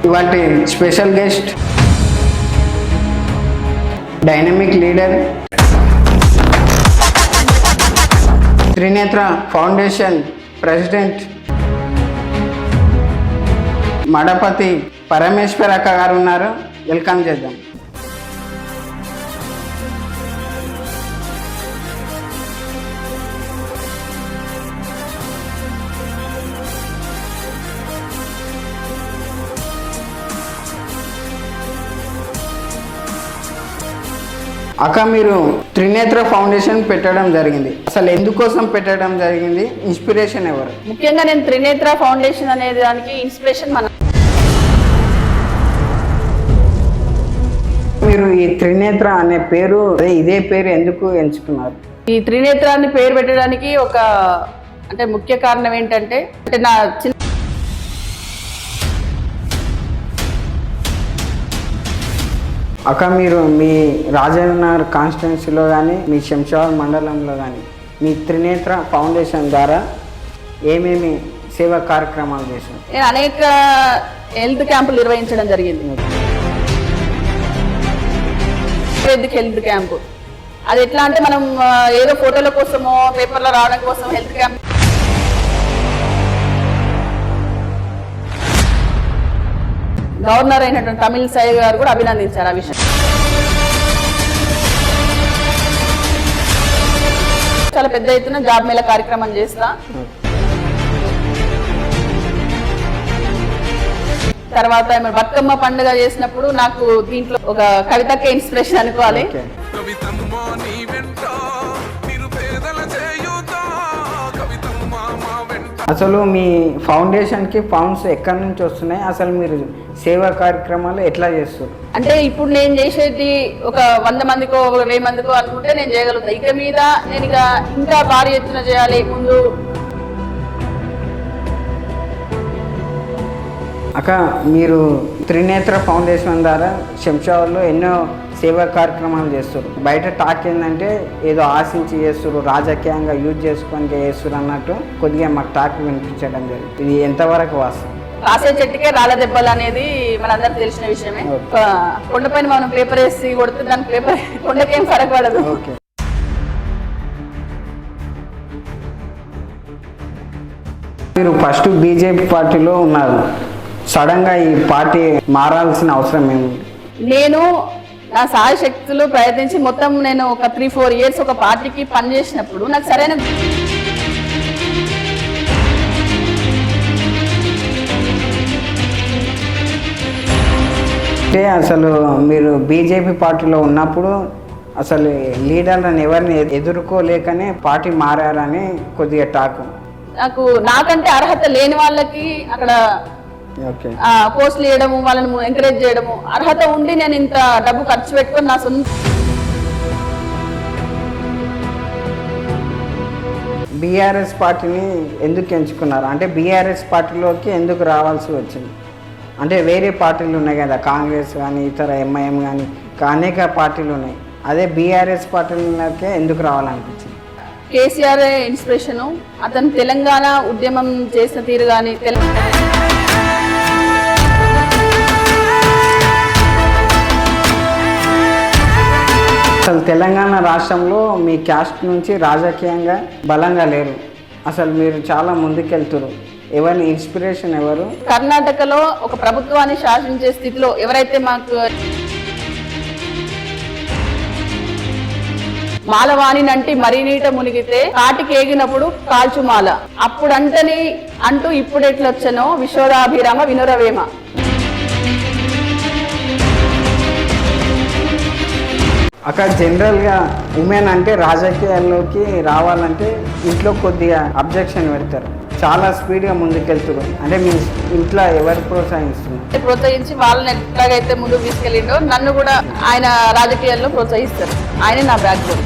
ఇవాటి special guest dynamic leader, Trinetra foundation president Madapati Parameshwar అక్క గారు ఉన్నారు. వెల్కమ్ చేద్దాం. అక్క, మీరు త్రినేత్ర ఫౌండేషన్ పెట్టడం జరిగింది. అసలు ఎందుకోసం పెట్టడం జరిగింది? ఇన్స్పిరేషన్ ఎవరు? ముఖ్యంగా నేను త్రినేత్ర ఫౌండేషన్ అనే దానికి ఇన్స్పిరేషన్ మీరు ఈ త్రినేత్ర అనే పేరు, ఇదే పేరు ఎందుకు ఎంచుకున్నారు? ఈ త్రినేత్ర అని పేరు పెట్టడానికి ఒక ముఖ్య కారణం ఏంటంటే నా చిన్న అక్క, మీరు మీ రాజనగర్ కాన్స్టిట్యున్సీలో కానీ మీ శంషాబాద్ మండలంలో కానీ మీ త్రినేత్ర ఫౌండేషన్ ద్వారా ఏమేమి సేవా కార్యక్రమాలు చేశారు? నేను అనేక హెల్త్ క్యాంపులు నిర్వహించడం జరిగింది. హెల్త్ క్యాంపు అది ఎట్లా అంటే, మనం ఏదో ఫోటోల కోసమో పేపర్లో రావడం కోసం హెల్త్ క్యాంప్ గవర్నర్ అయినటువంటి తమిళసై గారు కూడా అభినందించారు ఆ విషయం. చాలా పెద్ద ఎత్తున జాబ్ మేళ కార్యక్రమం చేస్తా. తర్వాత బతుకమ్మ పండుగ చేసినప్పుడు నాకు దీంట్లో ఒక కవితకే ఇన్స్పిరేషన్ అనుకోవాలి. అసలు మీ ఫౌండేషన్కి ఫండ్స్ ఎక్కడి నుంచి వస్తున్నాయి? అసలు మీరు సేవా కార్యక్రమాలు ఎట్లా చేస్తారు? అంటే ఇప్పుడు నేను చేసేది ఒక 100 మందికో 1000 మందికో అనుకుంటే నేను చేయగలుగుతాను. ఇక మీద నేను ఇంకా భారీ ఎత్తున చేయాలి. ముందు అక్క, మీరు త్రినేత్ర ఫౌండేషన్ ద్వారా శంషాబాద్లో ఎన్నో సేవా కార్యక్రమాలు చేస్తారు. బయట టాక్ ఏంటంటే ఏదో ఆశించి చేస్తారు, రాజకీయంగా యూజ్ చేసుకొని చేస్తారు అన్నట్టు కొద్దిగా మాకు టాక్ వినిపించడం జరిగింది. ఇది ఎంతవరకు వాస్తవం? కాసే చెట్టుకే రాళ్ళ దెబ్బలు అనేది మనందరికి తెలిసిన విషయమే. కొండపైన మనం పేపర్ వేసి కొడుతూ దాని పేపర్ కొండకేం ఫరక్ పడదు. మీరు ఫస్ట్ బీజేపీ పార్టీలో ఉన్నారు. సడన్గా ఈ పార్టీ మారాల్సిన అవసరం ఏముంది? నేను నా సాయశక్తులు ప్రయత్నించి మొత్తం నేను ఒక 3-4 ఇయర్స్ ఒక పార్టీకి పనిచేసినప్పుడు నాకు సరైన అంటే అసలు మీరు బీజేపీ పార్టీలో ఉన్నప్పుడు అసలు లీడర్లను ఎవరిని ఎదుర్కోలేకనే పార్టీ మారారని కొద్దిగా టాక్. నాకంటే అర్హత లేని వాళ్ళకి అక్కడ పోస్టులు ఇవ్వడము, వాళ్ళని ఎంకరేజ్ చేయడము, అర్హత ఉండి నేను ఇంత డబ్బు ఖర్చు పెట్టుకొని నా సొంత బీఆర్ఎస్ పార్టీని ఎందుకు ఎంచుకున్నారు? అంటే బీఆర్ఎస్ పార్టీలోకి ఎందుకు రావాల్సి వచ్చింది? అంటే వేరే పార్టీలు ఉన్నాయి కదా, కాంగ్రెస్ కానీ ఇతర ఎంఐఎం కానీ అనేక పార్టీలు ఉన్నాయి. అదే బీఆర్ఎస్ పార్టీలకే ఎందుకు రావాలనిపించింది? కేసీఆర్ ఇన్స్పిరేషను. అతను తెలంగాణ ఉద్యమం చేసిన తీరు కానీ అసలు తెలంగాణ రాష్ట్రంలో మీ క్యాస్ట్ నుంచి రాజకీయంగా బలంగా లేరు. అసలు మీరు చాలా ముందుకెళ్తారు. ఎవరిని ఇన్స్పిరేషన్ ఎవరు? కర్ణాటకలో ఒక ప్రభుత్వాన్ని శాసించే స్థితిలో ఎవరైతే మాకు మాలవాణినంటి మరీ నీట మునిగితే కాటికి ఏగినప్పుడు కాల్చుమాల అప్పుడంటని అంటూ ఇప్పుడు ఎట్లొచ్చనో విశ్వదాభిరామ వినురవేమ. అక్కడ జనరల్గా ఉమెన్ అంటే రాజకీయాల్లోకి రావాలంటే ఇంట్లో కొద్దిగా అబ్జెక్షన్ పెడతారు. చాలా స్పీడ్గా ముందుకెళ్తారు. అంటే మీ ఇంట్లో ఎవరు ప్రోత్సహిస్తున్నారు? ప్రోత్సహించి వాళ్ళని ఎట్లాగైతే ముందుకు తీసుకెళ్ళిండో నన్ను కూడా ఆయన రాజకీయాల్లో ప్రోత్సహిస్తారు. ఆయన నా బ్యాక్ బోన్.